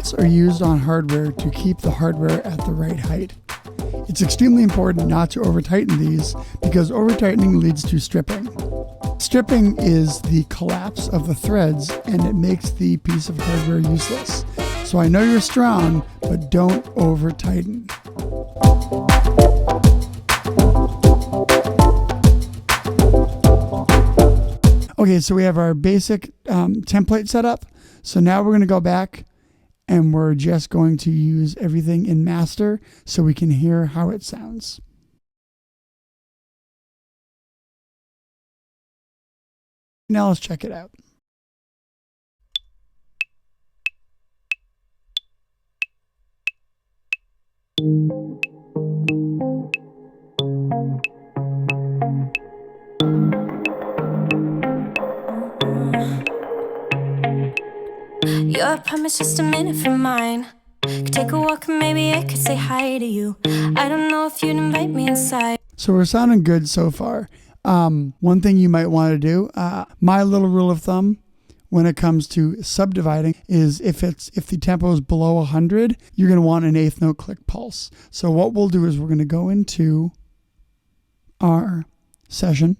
Flats are used on hardware to keep the hardware at the right height. It's extremely important not to over-tighten these because over-tightening leads to stripping. Stripping is the collapse of the threads and it makes the piece of hardware useless. So I know you're strong, but don't over-tighten. Okay, so we have our basic template set up. So now we're going to go back and we're just going to use everything in master so we can hear how it sounds. Now let's check it out. Your promise just a minute from mine. Could take a walk and maybe I could say hi to you. I don't know if you'd invite me inside. So we're sounding good so far. One thing you might want to do, my little rule of thumb when it comes to subdividing is if the tempo is below 100, you're going to want an eighth note click pulse. So what we'll do is we're going to go into our session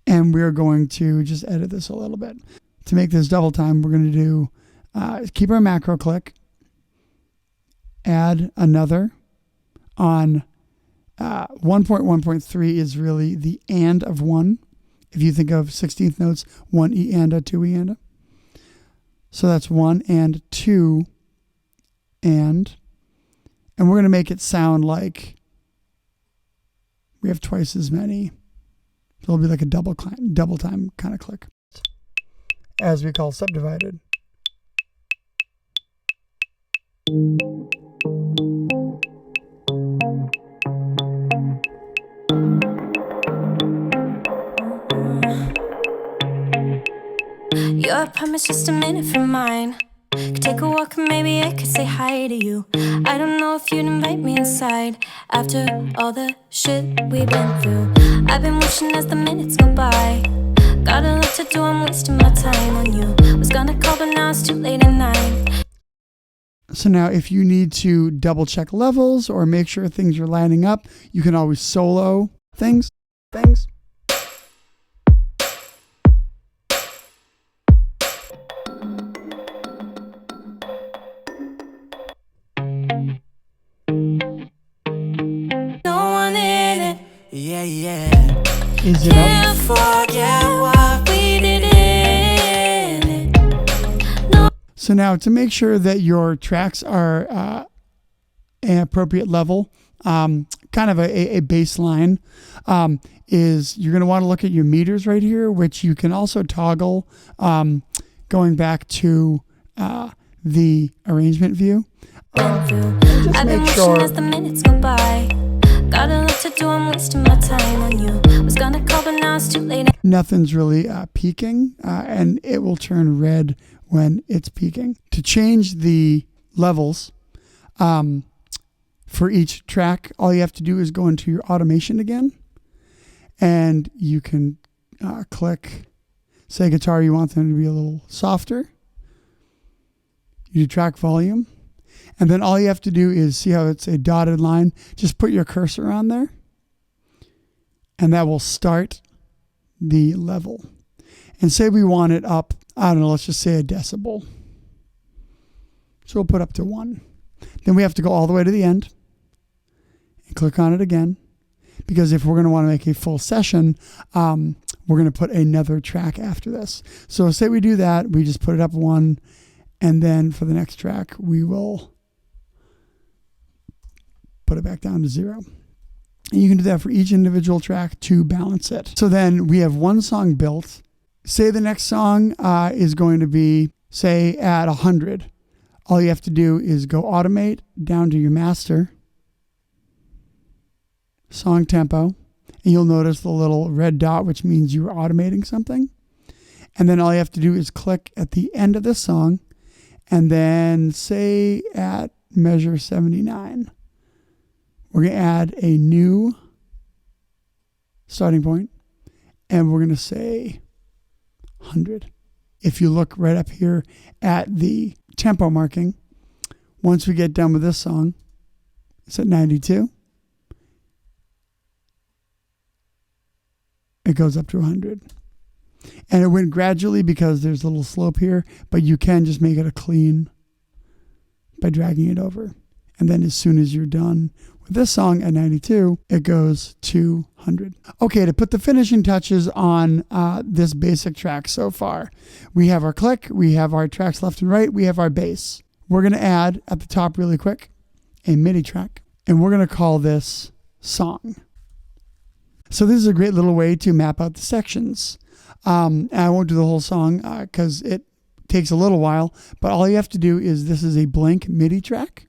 and we're going to just edit this a little bit. To make this double time, we're going to do keep our macro click, add another on 1.1.3 is really the and of one. If you think of 16th notes, 1 E and a, 2 E and a. So that's 1 and 2 and we're going to make it sound like we have twice as many. So it'll be like a double time kind of click, as we call subdivided. Your promise just a minute from mine. Could take a walk and maybe I could say hi to you. I don't know if you'd invite me inside after all the shit we've been through. I've been wishing as the minutes go by. Got a lot to do, I'm wasting my time on you. Was gonna call but now it's too late at night. So now if you need to double check levels or make sure things are lining up, you can always solo things. Is it Can't forget what we did in it. No. So now to make sure that your tracks are an appropriate level, kind of a baseline, is you're going to want to look at your meters right here, which you can also toggle going back to the arrangement view. Just make sure. As the minutes go by. Got a lot to do, I'm wasting my time on you. Was gonna call, but now it's too late. Nothing's really peaking, and it will turn red when it's peaking. To change the levels for each track, all you have to do is go into your automation again, and you can click, say guitar, you want them to be a little softer. You do track volume. And then all you have to do is see how it's a dotted line. Just put your cursor on there. And that will start the level. And say we want it up, I don't know, let's just say a decibel. So we'll put up to 1. Then we have to go all the way to the end and click on it again. Because if we're going to want to make a full session, we're going to put another track after this. So say we do that, we just put it up 1. And then for the next track, we will put it back down to 0. And you can do that for each individual track to balance it. So then we have one song built. Say the next song is going to be, say, at 100. All you have to do is go automate down to your master, song tempo, and you'll notice the little red dot, which means you're automating something. And then all you have to do is click at the end of this song, and then say at measure 79. We're going to add a new starting point, and we're going to say 100. If you look right up here at the tempo marking. Once we get done with this song, it's at 92. It goes up to 100. And it went gradually because there's a little slope here, but you can just make it a clean by dragging it over. And then as soon as you're done with this song at 92, it goes to 100. Okay, to put the finishing touches on this basic track so far, we have our click, we have our tracks left and right, we have our bass. We're going to add at the top really quick a MIDI track, and we're going to call this song. So this is a great little way to map out the sections. And I won't do the whole song because it takes a little while, but all you have to do is this is a blank MIDI track.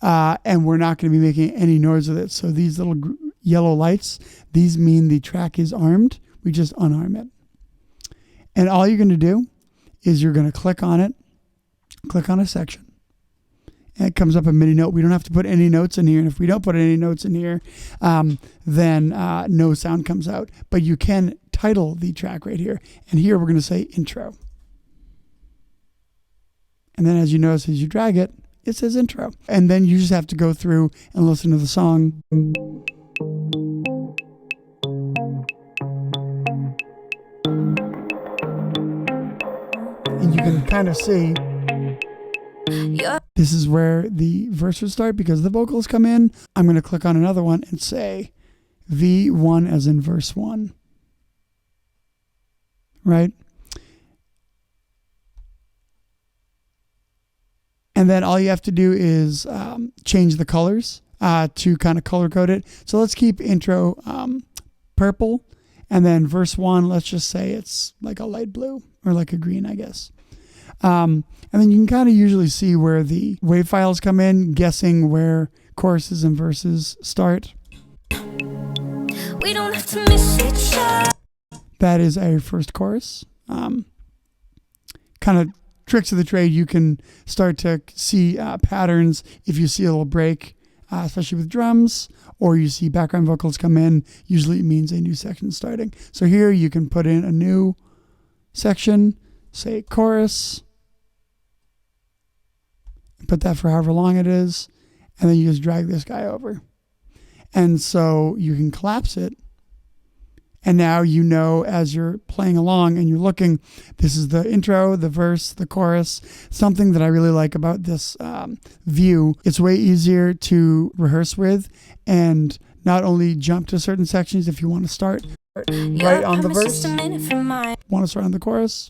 And we're not going to be making any noise with it. So these little yellow lights, these mean the track is armed. We just unarm it. And all you're going to do is you're going to click on it, click on a section, and it comes up a MIDI note. We don't have to put any notes in here. And if we don't put any notes in here, then no sound comes out. But you can title the track right here. And here we're going to say intro. And then as you notice, as you drag it, it says intro. And then you just have to go through and listen to the song. And you can kind of see this is where the verse would start because the vocals come in. I'm going to click on another one and say V1 as in verse 1. Right? And then all you have to do is change the colors to kind of color code it. So let's keep intro purple. And then verse 1, let's just say it's like a light blue or like a green, I guess. And then you can kind of usually see where the wave files come in, guessing where choruses and verses start. We don't have to miss it. That is our first chorus. Kind of tricks of the trade. You can start to see patterns if you see a little break, especially with drums, or you see background vocals come in. Usually it means a new section starting. So here you can put in a new section, say chorus, put that for however long it is, and then you just drag this guy over. And so you can collapse it. And now you know as you're playing along and you're looking, this is the intro, the verse, the chorus. Something that I really like about this view, it's way easier to rehearse with and not only jump to certain sections if you want to start right on the verse, want to start on the chorus,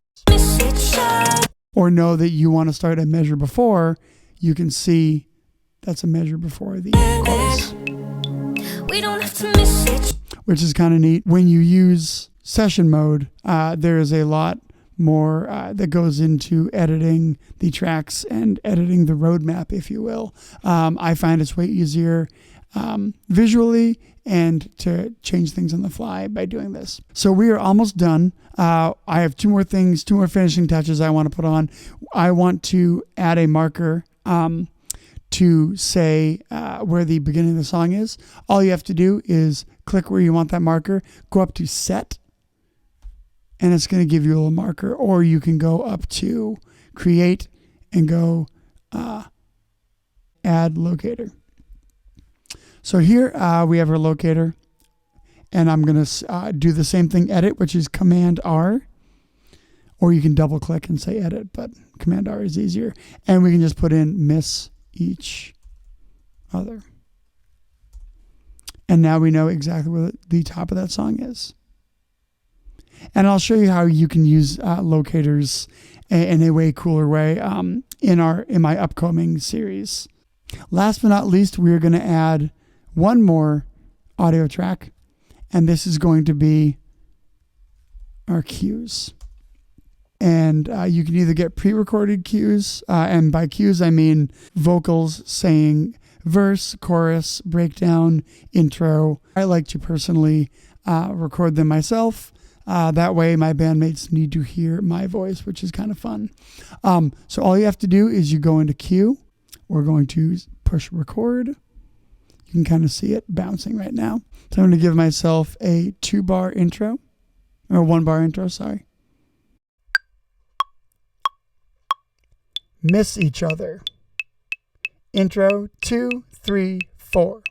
or know that you want to start a measure before, you can see that's a measure before the chorus. We don't have to miss it. Which is kind of neat. When you use session mode, there is a lot more that goes into editing the tracks and editing the roadmap, if you will. I find it's way easier visually and to change things on the fly by doing this. So we are almost done. I have two more finishing touches I want to put on. I want to add a marker to say where the beginning of the song is. All you have to do is click where you want that marker, go up to set, and it's going to give you a little marker. Or you can go up to create and go add locator. So here we have our locator, and I'm going to do the same thing, edit, which is Command R. Or you can double click and say edit, but Command R is easier. And we can just put in miss each other. And now we know exactly where the top of that song is. And I'll show you how you can use locators in a way cooler way in my upcoming series. Last but not least, we're going to add one more audio track, and this is going to be our cues. And you can either get pre-recorded cues, and by cues I mean vocals saying verse, chorus, breakdown, intro. I like to personally record them myself. That way my bandmates need to hear my voice, which is kind of fun. So all you have to do is you go into cue. We're going to push record. You can kind of see it bouncing right now. So I'm going to give myself a 2-bar intro, or 1-bar intro, sorry. miss each other. Intro 2, 3, 4.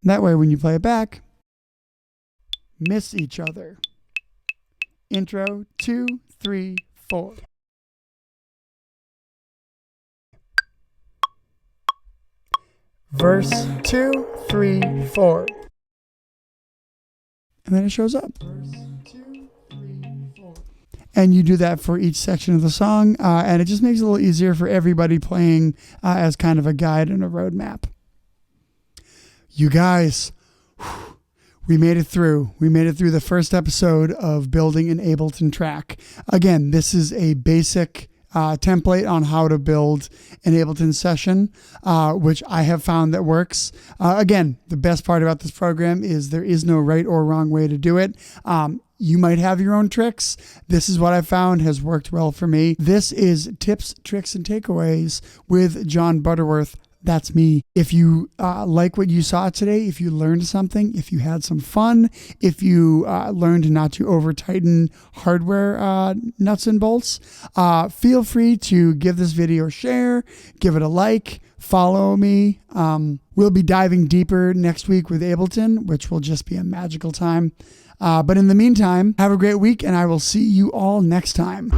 That way when you play it back, miss each other. Intro 2, 3, 4. Verse 2, 3, 4. And then it shows up. Verse 2, 3, 4. And you do that for each section of the song, and it just makes it a little easier for everybody playing as kind of a guide and a roadmap. You guys, we made it through. We made it through the first episode of building an Ableton track. Again, this is a basic template on how to build an Ableton session, which I have found that works. Again, the best part about this program is there is no right or wrong way to do it. You might have your own tricks. This is what I found has worked well for me. This is Tips, Tricks, and Takeaways with John Butterworth. That's me. If you like what you saw today, if you learned something, if you had some fun, if you learned not to over tighten hardware nuts and bolts, feel free to give this video a share, give it a like, follow me. We'll be diving deeper next week with Ableton, which will just be a magical time. But in the meantime, have a great week, and I will see you all next time.